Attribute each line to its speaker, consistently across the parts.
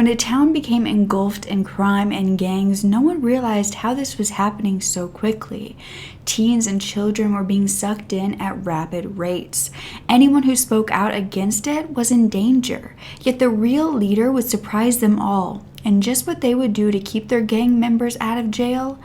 Speaker 1: When a town became engulfed in crime and gangs, no one realized how this was happening so quickly. Teens and children were being sucked in at rapid rates. Anyone who spoke out against it was in danger, yet the real leader would surprise them all, and just what they would do to keep their gang members out of jail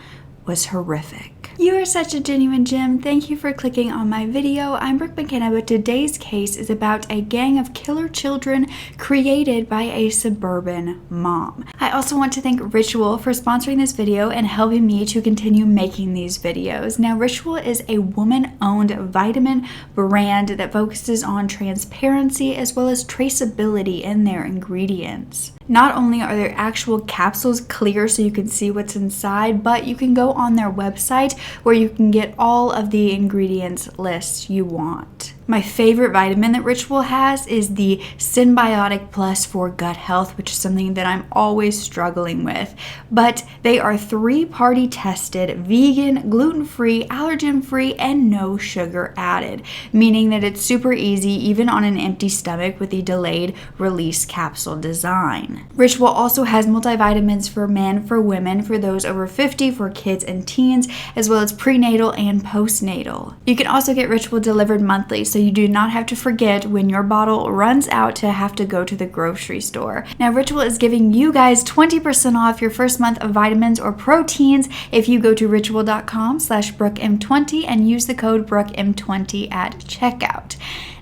Speaker 1: was horrific. You are such a genuine gem. Thank you for clicking on my video. I'm Brooke Makenna, but today's case is about a gang of killer children created by a suburban mom. I also want to thank Ritual for sponsoring this video and helping me to continue making these videos. Now, Ritual is a woman-owned vitamin brand that focuses on transparency as well as traceability in their ingredients. Not only are their actual capsules clear so you can see what's inside, but you can go on their website where you can get all of the ingredients lists you want. My favorite vitamin that Ritual has is the Symbiotic Plus for gut health, which is something that I'm always struggling with. But they are 3-party tested, vegan, gluten-free, allergen-free, and no sugar added, meaning that it's super easy even on an empty stomach with the delayed release capsule design. Ritual also has multivitamins for men, for women, for those over 50, for kids and teens, as well as prenatal and postnatal. You can also get Ritual delivered monthly, so you do not have to forget when your bottle runs out to have to go to the grocery store. Now, Ritual is giving you guys 20% off your first month of vitamins or proteins if you go to ritual.com/BrookeM20 and use the code BrookeM20 at checkout.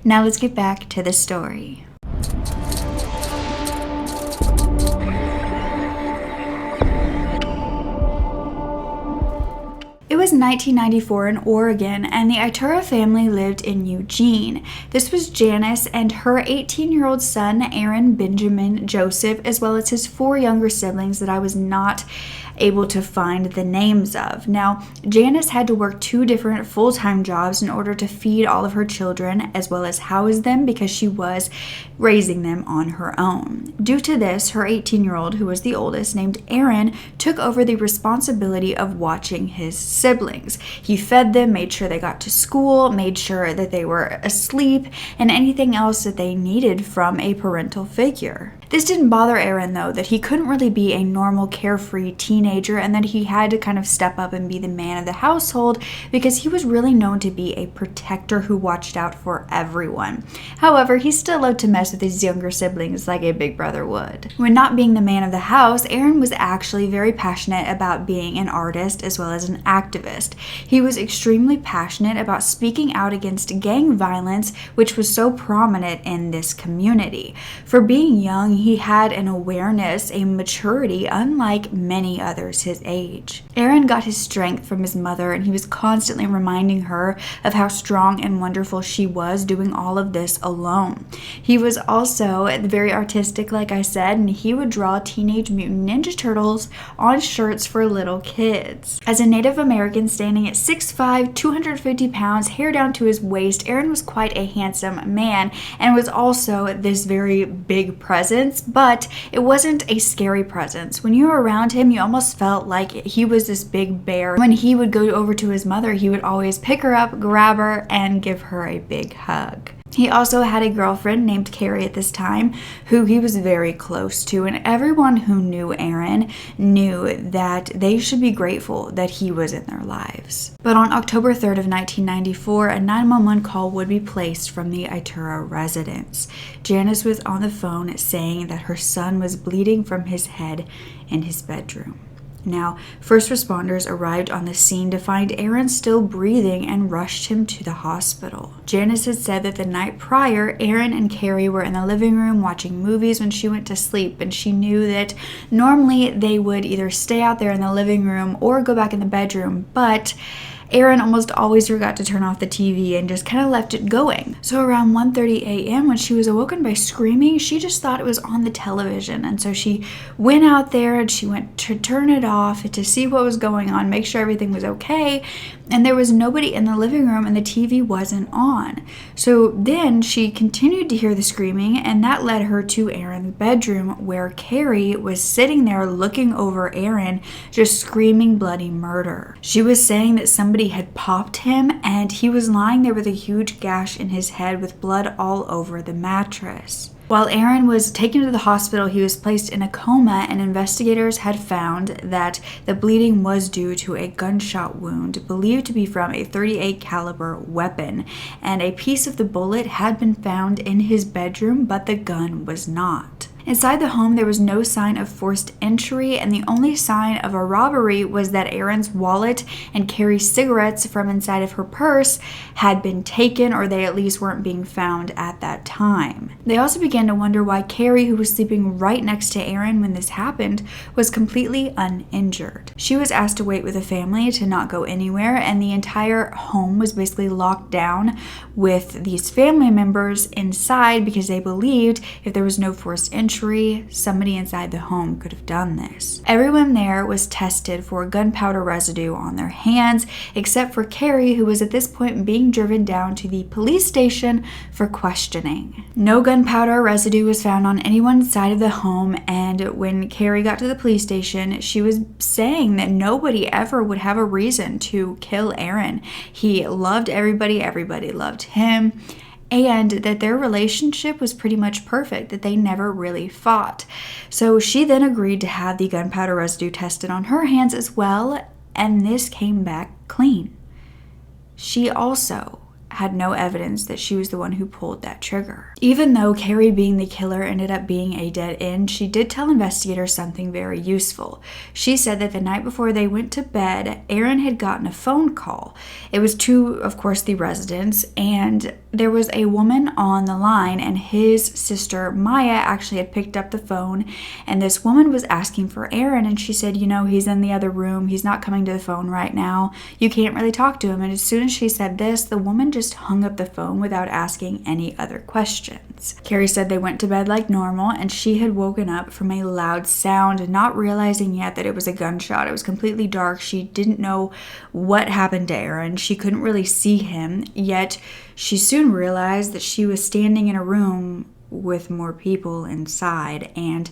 Speaker 1: Now let's get back to the story. It was 1994 in Oregon, and the Iturra family lived in Eugene. This was Janice and her 18-year-old son, Aaron Benjamin Joseph, as well as his 4 younger siblings that I was not able to find the names of. Now, Janice had to work 2 different full-time jobs in order to feed all of her children as well as house them because she was raising them on her own. Due to this, her 18-year-old, who was the oldest, named Aaron, took over the responsibility of watching his siblings. He fed them, made sure they got to school, made sure that they were asleep, and anything else that they needed from a parental figure. This didn't bother Aaron, though, that he couldn't really be a normal, carefree teenager and that he had to kind of step up and be the man of the household because he was really known to be a protector who watched out for everyone. However, he still loved to mess with his younger siblings like a big brother would. When not being the man of the house, Aaron was actually very passionate about being an artist as well as an activist. He was extremely passionate about speaking out against gang violence, which was so prominent in this community. For being young, he had an awareness, a maturity, unlike many others his age. Aaron got his strength from his mother, and he was constantly reminding her of how strong and wonderful she was doing all of this alone. He was also very artistic, like I said, and he would draw Teenage Mutant Ninja Turtles on shirts for little kids. As a Native American standing at 6'5", 250 pounds, hair down to his waist, Aaron was quite a handsome man and was also this very big presence. But it wasn't a scary presence. When you were around him, you almost felt like he was this big bear. When he would go over to his mother, he would always pick her up, grab her, and give her a big hug. He also had a girlfriend named Carrie at this time who he was very close to, and everyone who knew Aaron knew that they should be grateful that he was in their lives. But on October 3rd of 1994, a 911 call would be placed from the Iturra residence. Janice was on the phone saying that her son was bleeding from his head in his bedroom. Now, first responders arrived on the scene to find Aaron still breathing and rushed him to the hospital. Janice had said that the night prior, Aaron and Carrie were in the living room watching movies when she went to sleep, and she knew that normally they would either stay out there in the living room or go back in the bedroom, but Aaron almost always forgot to turn off the TV and just kind of left it going. So around 1:30 a.m. when she was awoken by screaming, she just thought it was on the television. And so she went out there and she went to turn it off to see what was going on, make sure everything was okay. And there was nobody in the living room and the TV wasn't on. So then she continued to hear the screaming, and that led her to Aaron's bedroom where Carrie was sitting there looking over Aaron, just screaming bloody murder. She was saying that somebody had popped him and he was lying there with a huge gash in his head with blood all over the mattress. While Aaron was taken to the hospital, he was placed in a coma, and investigators had found that the bleeding was due to a gunshot wound believed to be from a .38 caliber weapon, and a piece of the bullet had been found in his bedroom, but the gun was not. Inside the home, there was no sign of forced entry, and the only sign of a robbery was that Aaron's wallet and Carrie's cigarettes from inside of her purse had been taken, or they at least weren't being found at that time. They also began to wonder why Carrie, who was sleeping right next to Aaron when this happened, was completely uninjured. She was asked to wait with the family, to not go anywhere, and the entire home was basically locked down with these family members inside because they believed if there was no forced entry, somebody inside the home could have done this. Everyone there was tested for gunpowder residue on their hands, except for Carrie, who was at this point being driven down to the police station for questioning. No gunpowder residue was found on anyone's side of the home, and when Carrie got to the police station, she was saying that nobody ever would have a reason to kill Aaron. He loved everybody, everybody loved him, and that their relationship was pretty much perfect, that they never really fought. So she then agreed to have the gunpowder residue tested on her hands as well, and this came back clean. She also had no evidence that she was the one who pulled that trigger. Even though Carrie being the killer ended up being a dead end, she did tell investigators something very useful. She said that the night before they went to bed, Aaron had gotten a phone call. It was to, of course, the residence, and there was a woman on the line, and his sister Maya actually had picked up the phone, and this woman was asking for Aaron, and she said, you know, he's in the other room, he's not coming to the phone right now, you can't really talk to him. And as soon as she said this, the woman just hung up the phone without asking any other questions. Carrie said they went to bed like normal, and she had woken up from a loud sound, not realizing yet that it was a gunshot. It was completely dark. She didn't know what happened to Aaron. She couldn't really see him, yet she soon realized that she was standing in a room with more people inside, and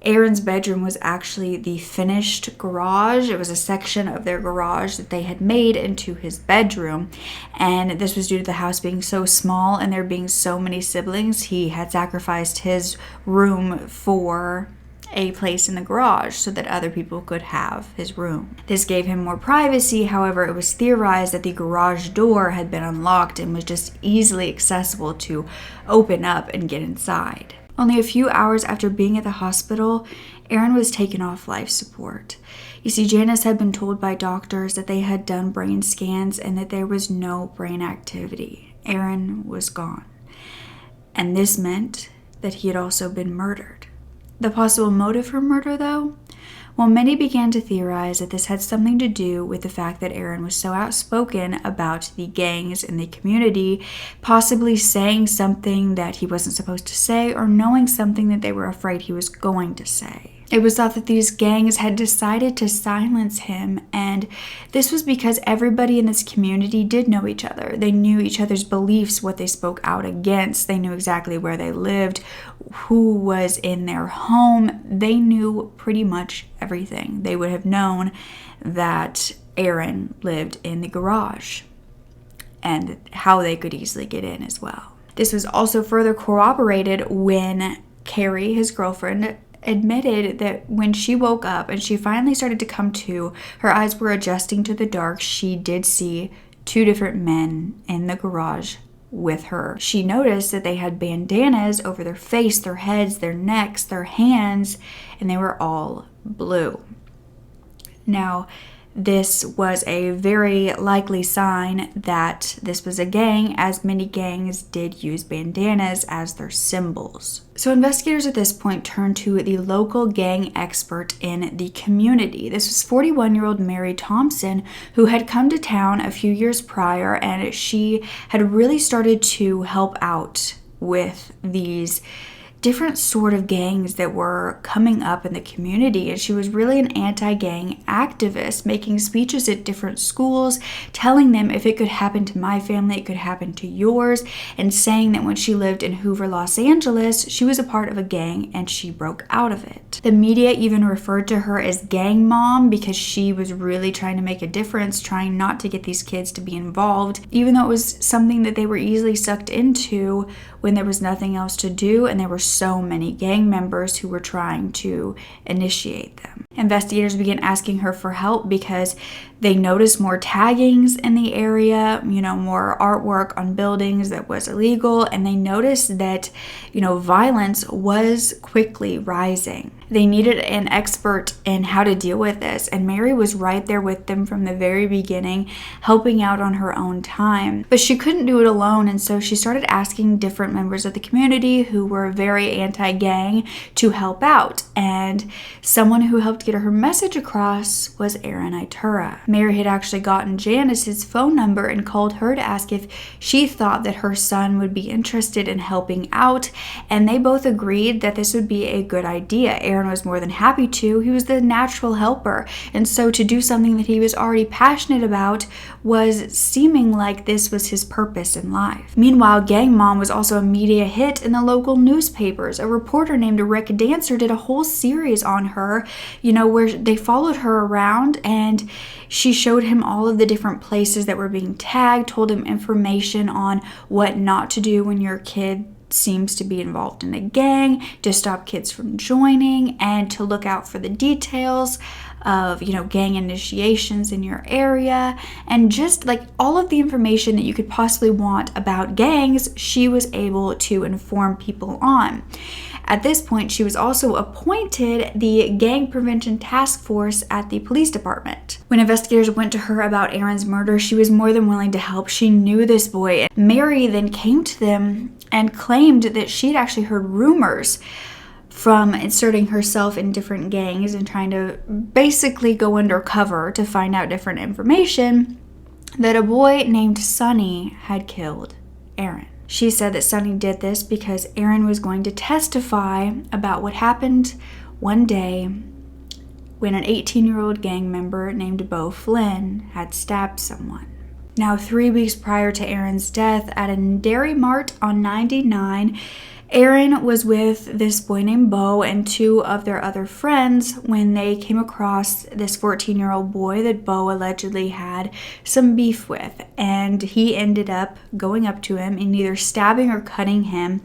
Speaker 1: Aaron's bedroom was actually the finished garage. It was a section of their garage that they had made into his bedroom, and this was due to the house being so small and there being so many siblings. He had sacrificed his room for a place in the garage so that other people could have his room. This gave him more privacy. However, it was theorized that the garage door had been unlocked and was just easily accessible to open up and get inside. Only a few hours after being at the hospital, Aaron was taken off life support. You see, Janice had been told by doctors that they had done brain scans and that there was no brain activity. Aaron was gone. And this meant that he had also been murdered. The possible motive for murder, though? Well, many began to theorize that this had something to do with the fact that Aaron was so outspoken about the gangs in the community, possibly saying something that he wasn't supposed to say or knowing something that they were afraid he was going to say. It was thought that these gangs had decided to silence him, and this was because everybody in this community did know each other. They knew each other's beliefs, what they spoke out against. They knew exactly where they lived, who was in their home. They knew pretty much everything. They would have known that Aaron lived in the garage and how they could easily get in as well. This was also further corroborated when Carrie, his girlfriend, admitted that when she woke up and she finally started to come to, her eyes were adjusting to the dark. She did see two different men in the garage with her. She noticed that they had bandanas over their face, their heads, their necks, their hands, and they were all blue. Now, this was a very likely sign that this was a gang, as many gangs did use bandanas as their symbols. So investigators at this point turned to the local gang expert in the community. This was 41-year-old Mary Thompson, who had come to town a few years prior, and she had really started to help out with these different sort of gangs that were coming up in the community, and she was really an anti-gang activist, making speeches at different schools, telling them if it could happen to my family, it could happen to yours, and saying that when she lived in Hoover, Los Angeles, she was a part of a gang and she broke out of it. The media even referred to her as gang mom because she was really trying to make a difference, trying not to get these kids to be involved, even though it was something that they were easily sucked into when there was nothing else to do and they were so many gang members who were trying to initiate them. Investigators began asking her for help because they noticed more taggings in the area, more artwork on buildings that was illegal, and they noticed that, violence was quickly rising. They needed an expert in how to deal with this, and Mary was right there with them from the very beginning, helping out on her own time. But she couldn't do it alone, and so she started asking different members of the community who were very anti-gang to help out, and someone who helped get her message across was Aaron Iturra. Mary had actually gotten Janice's phone number and called her to ask if she thought that her son would be interested in helping out, and they both agreed that this would be a good idea. Aaron was more than happy to. He was the natural helper, and so to do something that he was already passionate about was seeming like this was his purpose in life. Meanwhile, Gang Mom was also a media hit in the local newspapers. A reporter named Rick Dancer did a whole series on her, where they followed her around and she showed him all of the different places that were being tagged, told him information on what not to do when your kid seems to be involved in a gang, to stop kids from joining, and to look out for the details of, gang initiations in your area, and just like all of the information that you could possibly want about gangs, she was able to inform people on. At this point, she was also appointed the Gang Prevention Task Force at the police department. When investigators went to her about Aaron's murder, she was more than willing to help. She knew this boy. Mary then came to them and claimed that she'd actually heard rumors from inserting herself in different gangs and trying to basically go undercover to find out different information, that a boy named Sonny had killed Aaron. She said that Sonny did this because Aaron was going to testify about what happened one day when an 18-year-old gang member named Beau Flynn had stabbed someone. Now, 3 weeks prior to Aaron's death, at a Dairy Mart on 99, Aaron was with this boy named Beau and two of their other friends when they came across this 14-year-old boy that Beau allegedly had some beef with. And he ended up going up to him and either stabbing or cutting him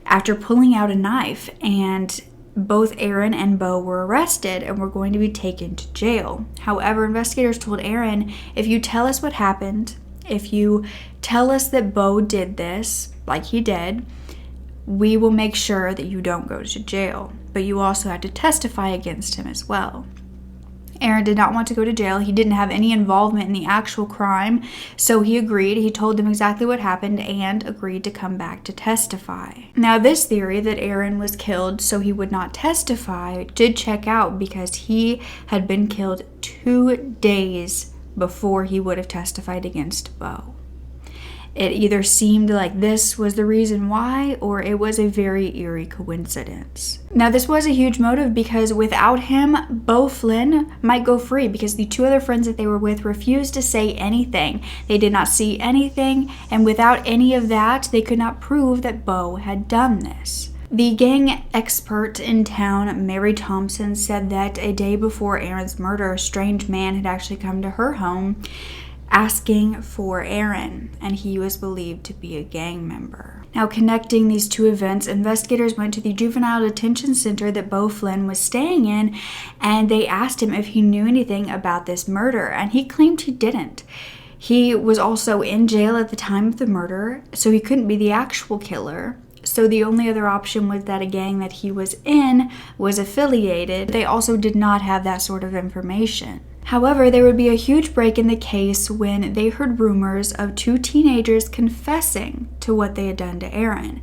Speaker 1: after pulling out a knife. And both Aaron and Beau were arrested and were going to be taken to jail. However, investigators told Aaron, if you tell us what happened, if you tell us that Beau did this, like he did, we will make sure that you don't go to jail. But you also had to testify against him as well. Aaron did not want to go to jail. He didn't have any involvement in the actual crime, so he agreed. He told them exactly what happened and agreed to come back to testify. Now, this theory that Aaron was killed so he would not testify did check out because he had been killed 2 days before he would have testified against Beau. It either seemed like this was the reason why, or it was a very eerie coincidence. Now, this was a huge motive because without him, Beau Flynn might go free because the two other friends that they were with refused to say anything. They did not see anything, and without any of that, they could not prove that Beau had done this. The gang expert in town, Mary Thompson, said that a day before Aaron's murder, a strange man had actually come to her home asking for Aaron, and he was believed to be a gang member. Now, connecting these two events, investigators went to the juvenile detention center that Beau Flynn was staying in, and they asked him if he knew anything about this murder, and he claimed he didn't. He was also in jail at the time of the murder, so he couldn't be the actual killer. So the only other option was that a gang that he was in was affiliated. They also did not have that sort of information. However, there would be a huge break in the case when they heard rumors of 2 teenagers confessing to what they had done to Aaron.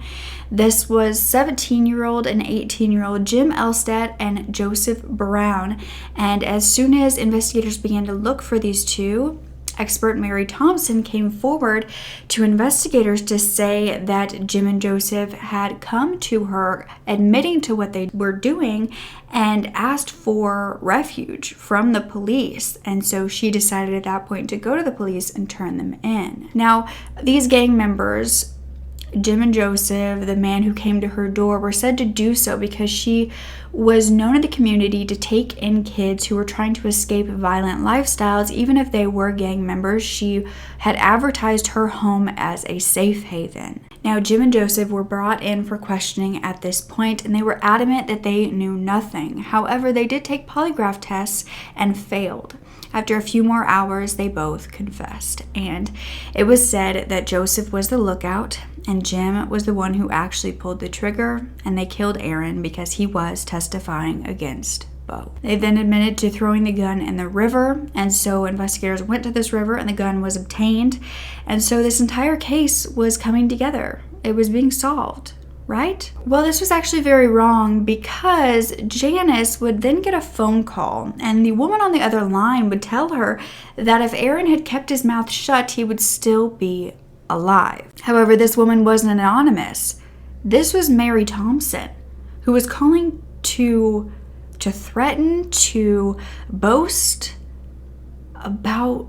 Speaker 1: This was 17-year-old and 18-year-old Jim Elstad and Joseph Brown. And as soon as investigators began to look for these two, expert Mary Thompson came forward to investigators to say that Jim and Joseph had come to her admitting to what they were doing and asked for refuge from the police. And so she decided at that point to go to the police and turn them in. Now, these gang members, Jim and Joseph, the man who came to her door, were said to do so because she was known in the community to take in kids who were trying to escape violent lifestyles. Even if they were gang members, she had advertised her home as a safe haven. Now, Jim and Joseph were brought in for questioning at this point, and they were adamant that they knew nothing. However, they did take polygraph tests and failed. After a few more hours, they both confessed, and it was said that Joseph was the lookout and Jim was the one who actually pulled the trigger, and they killed Aaron because he was testifying against Bo. They then admitted to throwing the gun in the river, and so investigators went to this river and the gun was obtained, and so this entire case was coming together. It was being solved. Right? Well, this was actually very wrong because Janice would then get a phone call, and the woman on the other line would tell her that if Aaron had kept his mouth shut, he would still be alive. However, this woman wasn't anonymous. This was Mary Thompson, who was calling to threaten, to boast about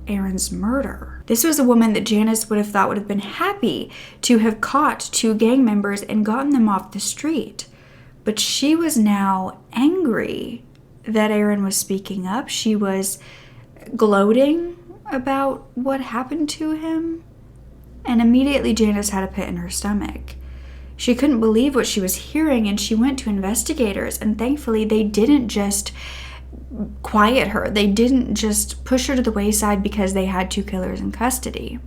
Speaker 1: Aaron's murder. This was a woman that Janice would have thought would have been happy to have caught 2 gang members and gotten them off the street. But she was now angry that Aaron was speaking up. She was gloating about what happened to him. And immediately Janice had a pit in her stomach. She couldn't believe what she was hearing, and she went to investigators, and thankfully they didn't just quiet her. They didn't just push her to the wayside because they had 2 killers in custody.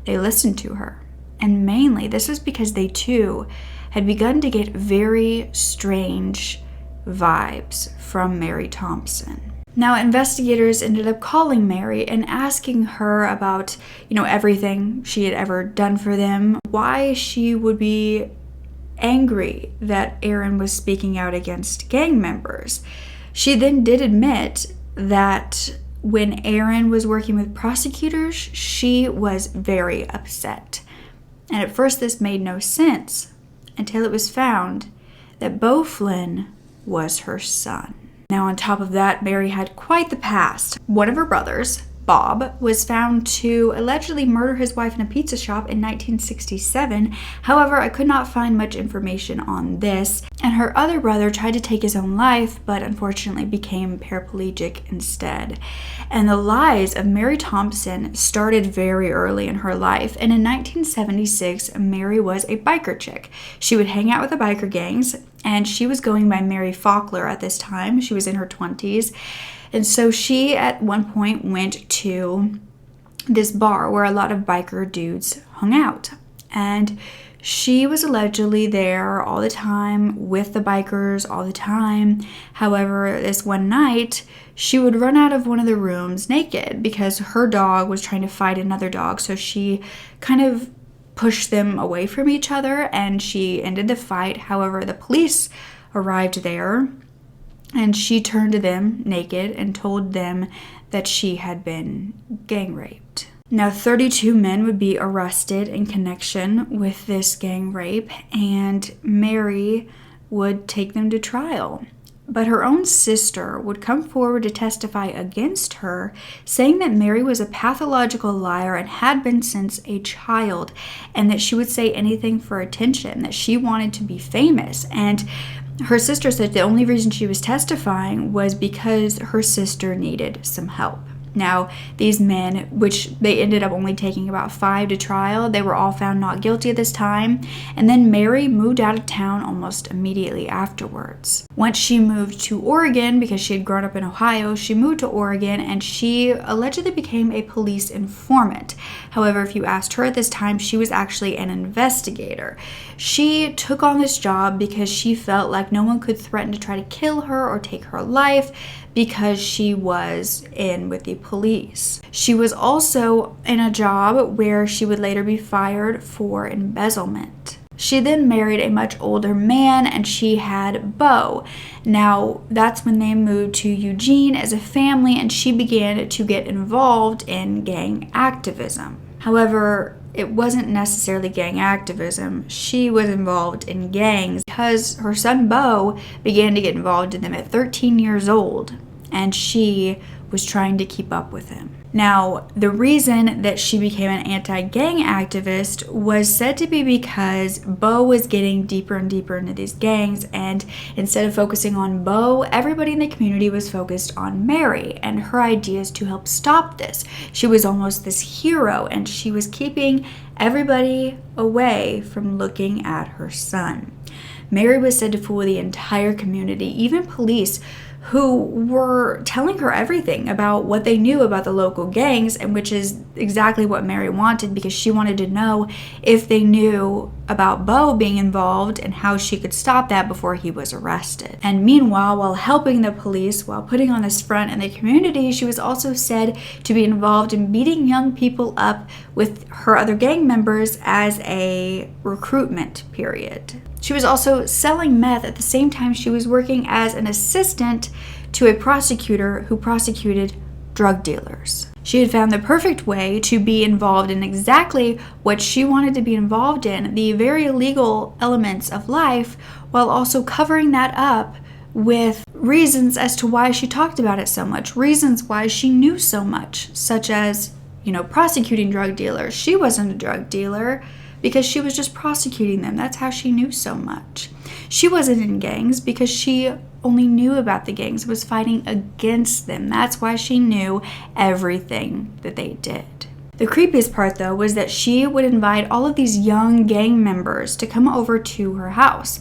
Speaker 1: They listened to her. And mainly, this was because they too had begun to get very strange vibes from Mary Thompson. Now, investigators ended up calling Mary and asking her about, everything she had ever done for them, why she would be angry that Aaron was speaking out against gang members. She then did admit that when Aaron was working with prosecutors, she was very upset. And at first this made no sense until it was found that Bo Flynn was her son. Now, on top of that, Mary had quite the past. One of her brothers, Bob, was found to allegedly murder his wife in a pizza shop in 1967. However, I could not find much information on this. And her other brother tried to take his own life, but unfortunately became paraplegic instead. And the lies of Mary Thompson started very early in her life. And in 1976, Mary was a biker chick. She would hang out with the biker gangs, and she was going by Mary Faulkner at this time. She was in her 20s. And so she at one point went to this bar where a lot of biker dudes hung out. And she was allegedly there all the time with the bikers all the time. However, this one night, she would run out of one of the rooms naked because her dog was trying to fight another dog. So she kind of pushed them away from each other and she ended the fight. However, the police arrived there, and she turned to them naked and told them that she had been gang raped. Now, 32 men would be arrested in connection with this gang rape, and Mary would take them to trial. But her own sister would come forward to testify against her, saying that Mary was a pathological liar and had been since a child, and that she would say anything for attention, that she wanted to be famous. And her sister said the only reason she was testifying was because her sister needed some help. Now, these men, which they ended up only taking about 5 to trial, they were all found not guilty at this time. And then Mary moved out of town almost immediately afterwards. Once she moved to Oregon, because she had grown up in Ohio, she moved to Oregon and she allegedly became a police informant. However, if you asked her at this time, she was actually an investigator. She took on this job because she felt like no one could threaten to try to kill her or take her life, because she was in with the police. She was also in a job where she would later be fired for embezzlement. She then married a much older man and she had Bo. Now, that's when they moved to Eugene as a family and she began to get involved in gang activism. However, it wasn't necessarily gang activism. She was involved in gangs because her son Bo began to get involved in them at 13 years old, and she was trying to keep up with him. Now, the reason that she became an anti-gang activist was said to be because Bo was getting deeper and deeper into these gangs, and instead of focusing on Bo, everybody in the community was focused on Mary and her ideas to help stop this. She was almost this hero, and she was keeping everybody away from looking at her son. Mary was said to fool the entire community, even police, who were telling her everything about what they knew about the local gangs, and which is exactly what Mary wanted, because she wanted to know if they knew about Bo being involved and how she could stop that before he was arrested. And meanwhile, while helping the police, while putting on this front in the community, she was also said to be involved in beating young people up with her other gang members as a recruitment period. She was also selling meth at the same time she was working as an assistant to a prosecutor who prosecuted drug dealers. She had found the perfect way to be involved in exactly what she wanted to be involved in, the very illegal elements of life, while also covering that up with reasons as to why she talked about it so much, reasons why she knew so much, such as, prosecuting drug dealers. She wasn't a drug dealer, because she was just prosecuting them. That's how she knew so much. She wasn't in gangs because she only knew about the gangs, was fighting against them. That's why she knew everything that they did. The creepiest part, though, was that she would invite all of these young gang members to come over to her house.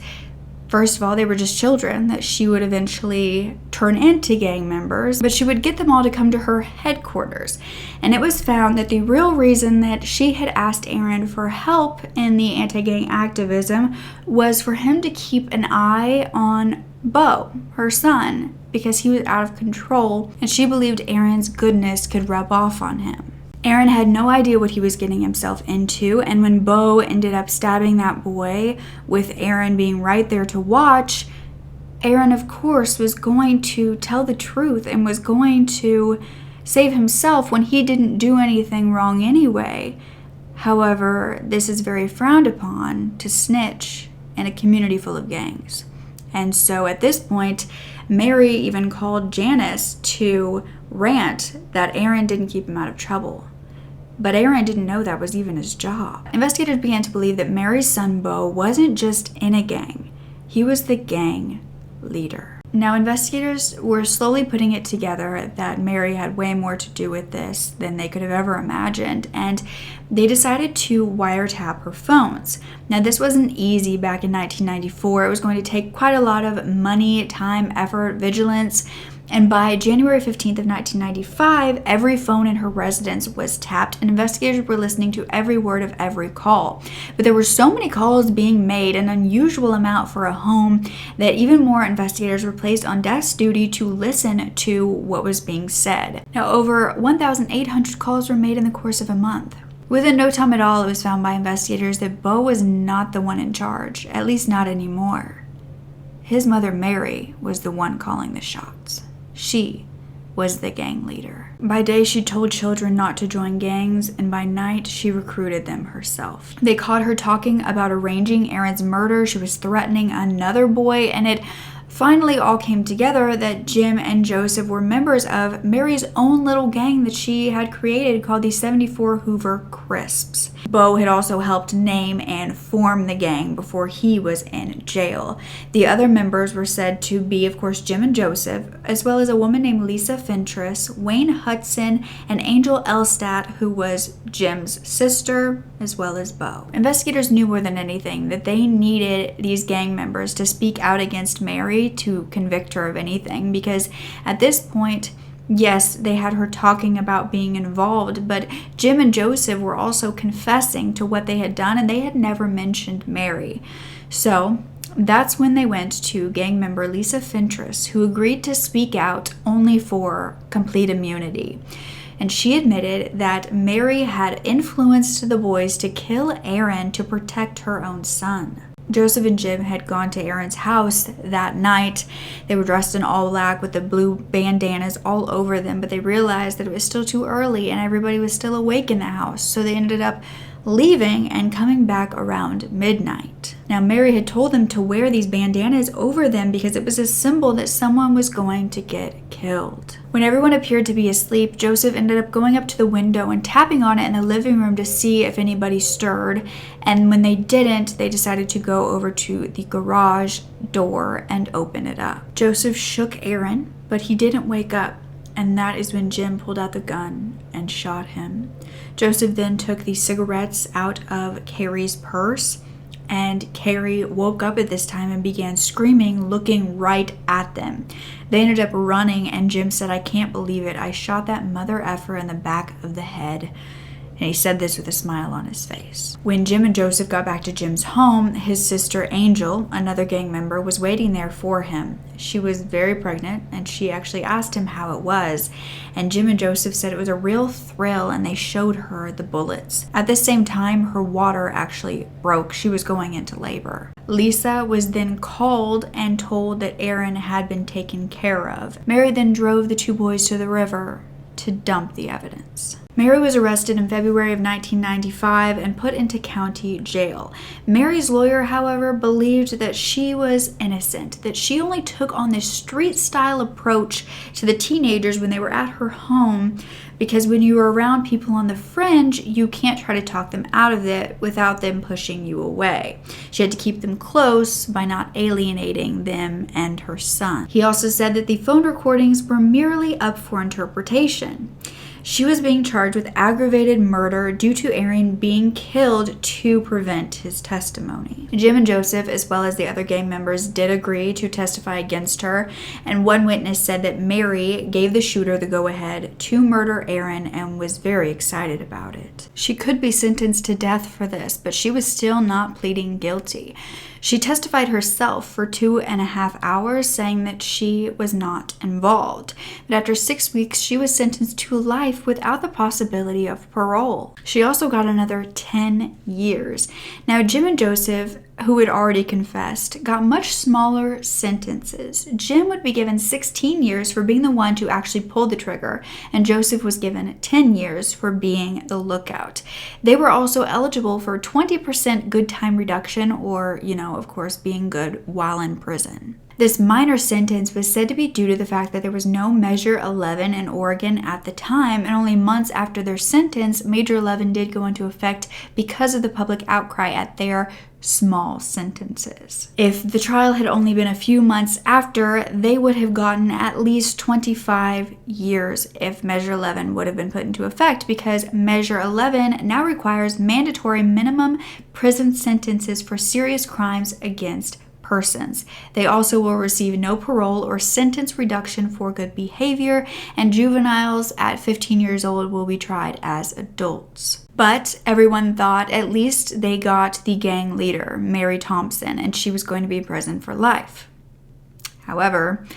Speaker 1: First of all, they were just children that she would eventually turn into gang members, but she would get them all to come to her headquarters. And it was found that the real reason that she had asked Aaron for help in the anti-gang activism was for him to keep an eye on Bo, her son, because he was out of control, and she believed Aaron's goodness could rub off on him. Aaron had no idea what he was getting himself into, and when Bo ended up stabbing that boy, with Aaron being right there to watch, Aaron, of course, was going to tell the truth and was going to save himself when he didn't do anything wrong anyway. However, this is very frowned upon, to snitch in a community full of gangs. And so at this point, Mary even called Janice to rant that Aaron didn't keep him out of trouble. But Aaron didn't know that was even his job. Investigators began to believe that Mary's son Bo wasn't just in a gang, he was the gang leader. Now, investigators were slowly putting it together that Mary had way more to do with this than they could have ever imagined, and they decided to wiretap her phones. Now, this wasn't easy back in 1994. It was going to take quite a lot of money, time, effort, vigilance, and by January 15th of 1995, every phone in her residence was tapped, and investigators were listening to every word of every call. But there were so many calls being made, an unusual amount for a home, that even more investigators were placed on desk duty to listen to what was being said. Now, over 1,800 calls were made in the course of a month. Within no time at all, it was found by investigators that Bo was not the one in charge, at least not anymore. His mother, Mary, was the one calling the shots. She was the gang leader. By day, she told children not to join gangs, and by night, she recruited them herself. They caught her talking about arranging Aaron's murder. She was threatening another boy, and it finally all came together that Jim and Joseph were members of Mary's own little gang that she had created called the 74 Hoover Crisps. Bo had also helped name and form the gang before he was in jail. The other members were said to be, of course, Jim and Joseph, as well as a woman named Lisa Fentress, Wayne Hudson, and Angel Elstadt, who was Jim's sister, as well as Bo. Investigators knew more than anything that they needed these gang members to speak out against Mary to convict her of anything, because at this point, yes, they had her talking about being involved, but Jim and Joseph were also confessing to what they had done, and they had never mentioned Mary. So that's when they went to gang member Lisa Fentress, who agreed to speak out only for complete immunity. And she admitted that Mary had influenced the boys to kill Aaron to protect her own son. Joseph and Jim had gone to Aaron's house that night. They were dressed in all black with the blue bandanas all over them, but they realized that it was still too early and everybody was still awake in the house. So they ended up leaving and coming back around midnight. Now, Mary had told them to wear these bandanas over them because it was a symbol that someone was going to get killed. When everyone appeared to be asleep, Joseph ended up going up to the window and tapping on it in the living room to see if anybody stirred. And when they didn't, they decided to go over to the garage door and open it up. Joseph shook Aaron, but he didn't wake up. And that is when Jim pulled out the gun and shot him. Joseph then took the cigarettes out of Carrie's purse, and Carrie woke up at this time and began screaming, looking right at them. They ended up running, and Jim said, "I can't believe it. I shot that mother effer in the back of the head." And he said this with a smile on his face. When Jim and Joseph got back to Jim's home, his sister Angel, another gang member, was waiting there for him. She was very pregnant, and she actually asked him how it was. And Jim and Joseph said it was a real thrill, and they showed her the bullets. At the same time, her water actually broke. She was going into labor. Lisa was then called and told that Aaron had been taken care of. Mary then drove the two boys to the river to dump the evidence. Mary was arrested in February of 1995 and put into county jail. Mary's lawyer, however, believed that she was innocent, that she only took on this street-style approach to the teenagers when they were at her home, because when you are around people on the fringe, you can't try to talk them out of it without them pushing you away. She had to keep them close by not alienating them and her son. He also said that the phone recordings were merely up for interpretation. She was being charged with aggravated murder due to Aaron being killed to prevent his testimony. Jim and Joseph, as well as the other gang members, did agree to testify against her, and one witness said that Mary gave the shooter the go-ahead to murder Aaron and was very excited about it. She could be sentenced to death for this, but she was still not pleading guilty. She testified herself for 2.5 hours, saying that she was not involved. But after 6 weeks, she was sentenced to life without the possibility of parole. She also got another 10 years. Now, Jim and Joseph, who had already confessed, got much smaller sentences. Jim would be given 16 years for being the one to actually pull the trigger, and Joseph was given 10 years for being the lookout. They were also eligible for 20% good time reduction, or, of course, being good while in prison. This minor sentence was said to be due to the fact that there was no Measure 11 in Oregon at the time, and only months after their sentence, Measure 11 did go into effect because of the public outcry at their small sentences. If the trial had only been a few months after, they would have gotten at least 25 years if Measure 11 would have been put into effect, because Measure 11 now requires mandatory minimum prison sentences for serious crimes against persons. They also will receive no parole or sentence reduction for good behavior, and juveniles at 15 years old will be tried as adults. But everyone thought at least they got the gang leader, Mary Thompson, and she was going to be in prison for life. However,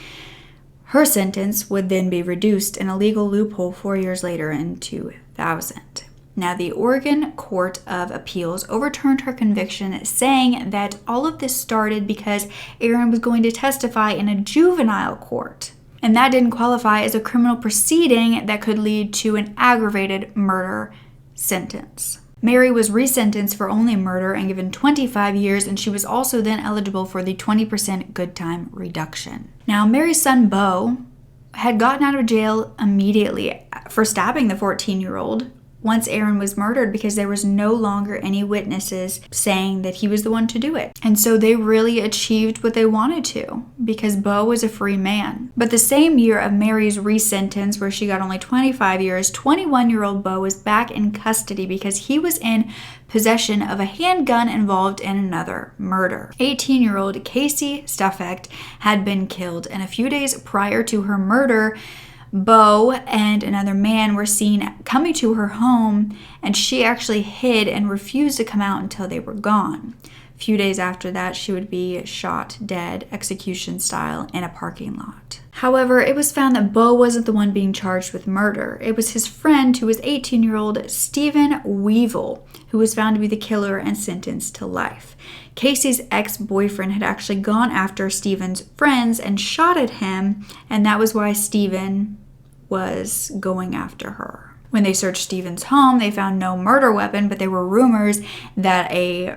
Speaker 1: her sentence would then be reduced in a legal loophole 4 years later in 2000. Now, the Oregon Court of Appeals overturned her conviction, saying that all of this started because Aaron was going to testify in a juvenile court, and that didn't qualify as a criminal proceeding that could lead to an aggravated murder sentence. Mary was resentenced for only murder and given 25 years, and she was also then eligible for the 20% good time reduction. Now, Mary's son, Beau, had gotten out of jail immediately for stabbing the 14-year-old once Aaron was murdered, because there was no longer any witnesses saying that he was the one to do it. And so they really achieved what they wanted to, because Beau was a free man. But the same year of Mary's resentence, where she got only 25 years, 21-year-old Beau was back in custody because he was in possession of a handgun involved in another murder. 18-year-old Casey Stuffect had been killed, and a few days prior to her murder, Beau and another man were seen coming to her home, and she actually hid and refused to come out until they were gone. A few days after that, she would be shot dead, execution style, in a parking lot. However, it was found that Beau wasn't the one being charged with murder. It was his friend, who was 18-year-old Stephen Weevil, who was found to be the killer and sentenced to life. Casey's ex-boyfriend had actually gone after Stephen's friends and shot at him, and that was why Stephen was going after her. When they searched Stephen's home, they found no murder weapon, but there were rumors that a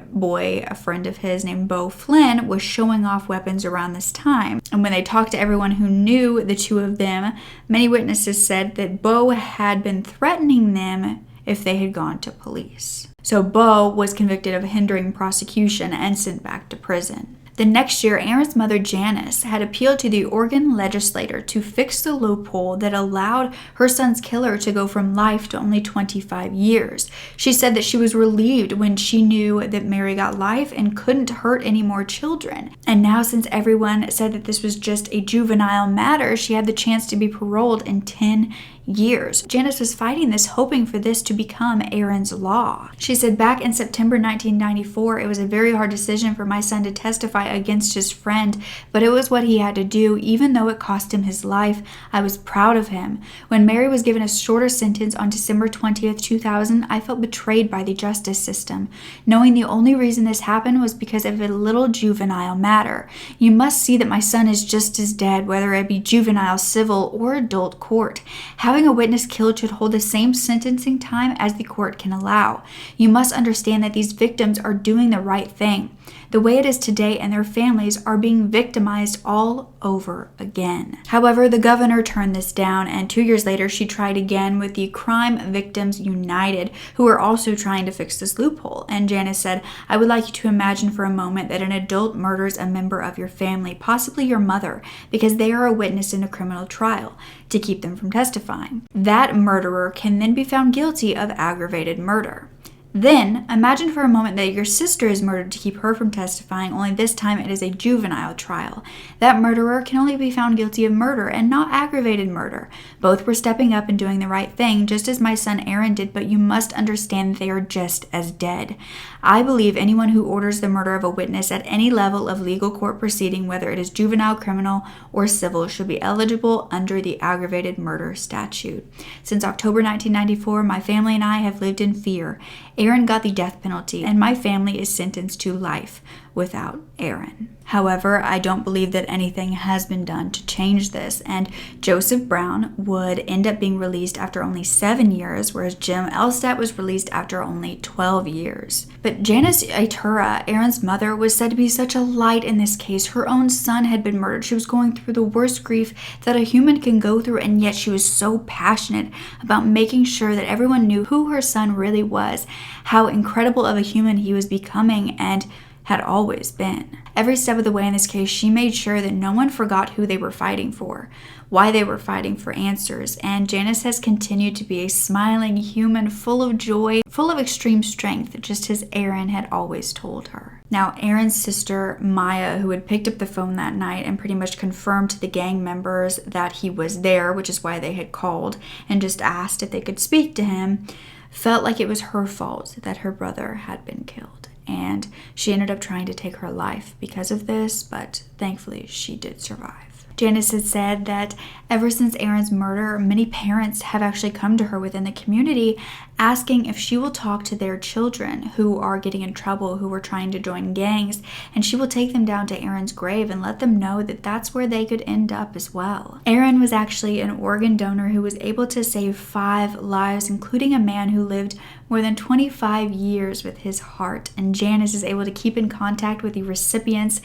Speaker 1: friend of his named Beau Flynn, was showing off weapons around this time. And when they talked to everyone who knew the two of them, many witnesses said that Beau had been threatening them if they had gone to police. So Beau was convicted of hindering prosecution and sent back to prison. The next year, Aaron's mother, Janice, had appealed to the Oregon legislature to fix the loophole that allowed her son's killer to go from life to only 25 years. She said that she was relieved when she knew that Mary got life and couldn't hurt any more children. And now, since everyone said that this was just a juvenile matter, she had the chance to be paroled in 10 years. Janice was fighting this, hoping for this to become Aaron's law. She said, back in September 1994, it was a very hard decision for my son to testify against his friend, but it was what he had to do, even though it cost him his life. I was proud of him. When Mary was given a shorter sentence on December 20th, 2000, I felt betrayed by the justice system, knowing the only reason this happened was because of a little juvenile matter. You must see that my son is just as dead, whether it be juvenile, civil, or adult court. Having a witness killed should hold the same sentencing time as the court can allow. You must understand that these victims are doing the right thing. The way it is today, and their families are being victimized all over again. However, the governor turned this down, and 2 years later, she tried again with the Crime Victims United, who are also trying to fix this loophole. And Janice said, I would like you to imagine for a moment that an adult murders a member of your family, possibly your mother, because they are a witness in a criminal trial, to keep them from testifying. That murderer can then be found guilty of aggravated murder. Then, imagine for a moment that your sister is murdered to keep her from testifying, only this time it is a juvenile trial. That murderer can only be found guilty of murder and not aggravated murder. Both were stepping up and doing the right thing, just as my son Aaron did, but you must understand that they are just as dead. I believe anyone who orders the murder of a witness at any level of legal court proceeding, whether it is juvenile, criminal, or civil, should be eligible under the aggravated murder statute. Since October 1994, my family and I have lived in fear. Aaron got the death penalty, and my family is sentenced to life without Aaron. However, I don't believe that anything has been done to change this, and Joseph Brown would end up being released after only 7 years, whereas Jim Elstadt was released after only 12 years. But Janice Iturra, Aaron's mother, was said to be such a light in this case. Her own son had been murdered. She was going through the worst grief that a human can go through, and yet she was so passionate about making sure that everyone knew who her son really was, how incredible of a human he was becoming, and had always been. Every step of the way in this case, she made sure that no one forgot who they were fighting for, why they were fighting for answers, and Janice has continued to be a smiling human full of joy, full of extreme strength, just as Aaron had always told her. Now, Aaron's sister, Maya, who had picked up the phone that night and pretty much confirmed to the gang members that he was there, which is why they had called, and just asked if they could speak to him, felt like it was her fault that her brother had been killed. And she ended up trying to take her life because of this, but thankfully she did survive. Janice had said that ever since Aaron's murder, many parents have actually come to her within the community asking if she will talk to their children who are getting in trouble, who are trying to join gangs, and she will take them down to Aaron's grave and let them know that that's where they could end up as well. Aaron was actually an organ donor who was able to save 5 lives, including a man who lived more than 25 years with his heart, and Janice is able to keep in contact with the recipients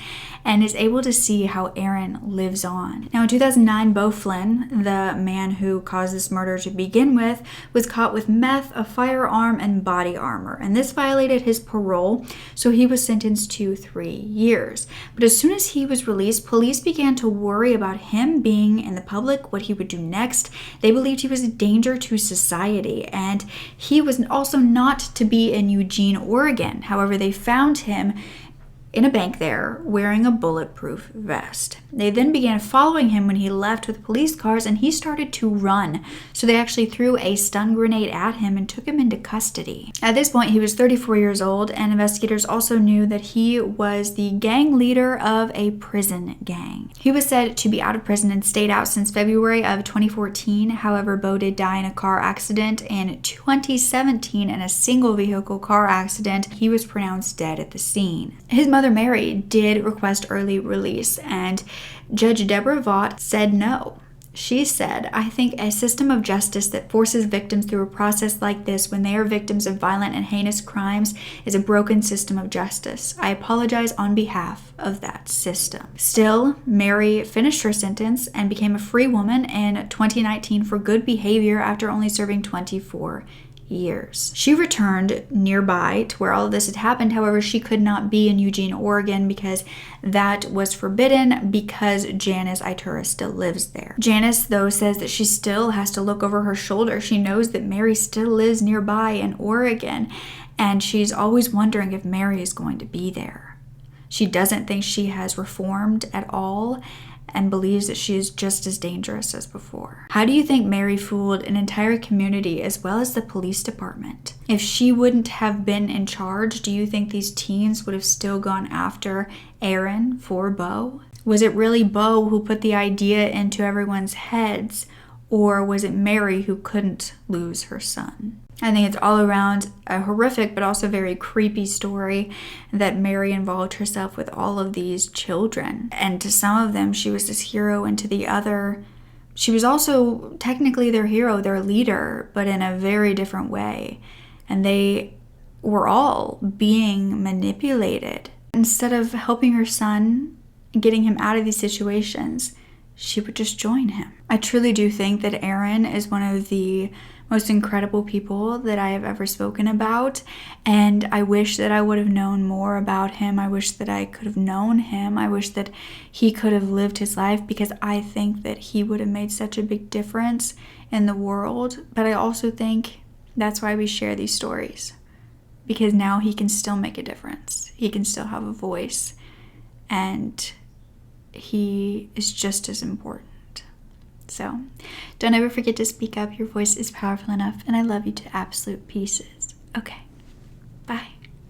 Speaker 1: and is able to see how Aaron lives on. Now, in 2009, Beau Flynn, the man who caused this murder to begin with, was caught with meth, a firearm, and body armor, and this violated his parole, so he was sentenced to 3 years. But as soon as he was released, police began to worry about him being in the public, what he would do next. They believed he was a danger to society, and he was also not to be in Eugene, Oregon. However, they found him in a bank there wearing a bulletproof vest. They then began following him when he left with police cars, and he started to run. So they actually threw a stun grenade at him and took him into custody. At this point, he was 34 years old, and investigators also knew that he was the gang leader of a prison gang. He was said to be out of prison and stayed out since February of 2014. However, Beau did die in a car accident in 2017 in a single vehicle car accident. He was pronounced dead at the scene. His mother Mary did request early release, and Judge Deborah Vaught said no. She said, "I think a system of justice that forces victims through a process like this when they are victims of violent and heinous crimes is a broken system of justice. I apologize on behalf of that system." Still, Mary finished her sentence and became a free woman in 2019 for good behavior after only serving 24 years. She returned nearby to where all of this had happened. However, she could not be in Eugene, Oregon because that was forbidden because Janice Iturra still lives there. Janice, though, says that she still has to look over her shoulder. She knows that Mary still lives nearby in Oregon, and she's always wondering if Mary is going to be there. She doesn't think she has reformed at all and believes that she is just as dangerous as before. How do you think Mary fooled an entire community as well as the police department? If she wouldn't have been in charge, do you think these teens would have still gone after Aaron for Bo? Was it really Bo who put the idea into everyone's heads, or was it Mary who couldn't lose her son? I think it's all around a horrific but also very creepy story that Mary involved herself with all of these children. And to some of them, she was this hero, and to the other, she was also technically their hero, their leader, but in a very different way. And they were all being manipulated. Instead of helping her son, getting him out of these situations, she would just join him. I truly do think that Aaron is one of the most incredible people that I have ever spoken about, and I wish that I would have known more about him. I wish that I could have known him. I wish that he could have lived his life, because I think that he would have made such a big difference in the world. But I also think that's why we share these stories, because now he can still make a difference. He can still have a voice, and he is just as important. So don't ever forget to speak up. Your voice is powerful enough, and I love you to absolute pieces. Okay.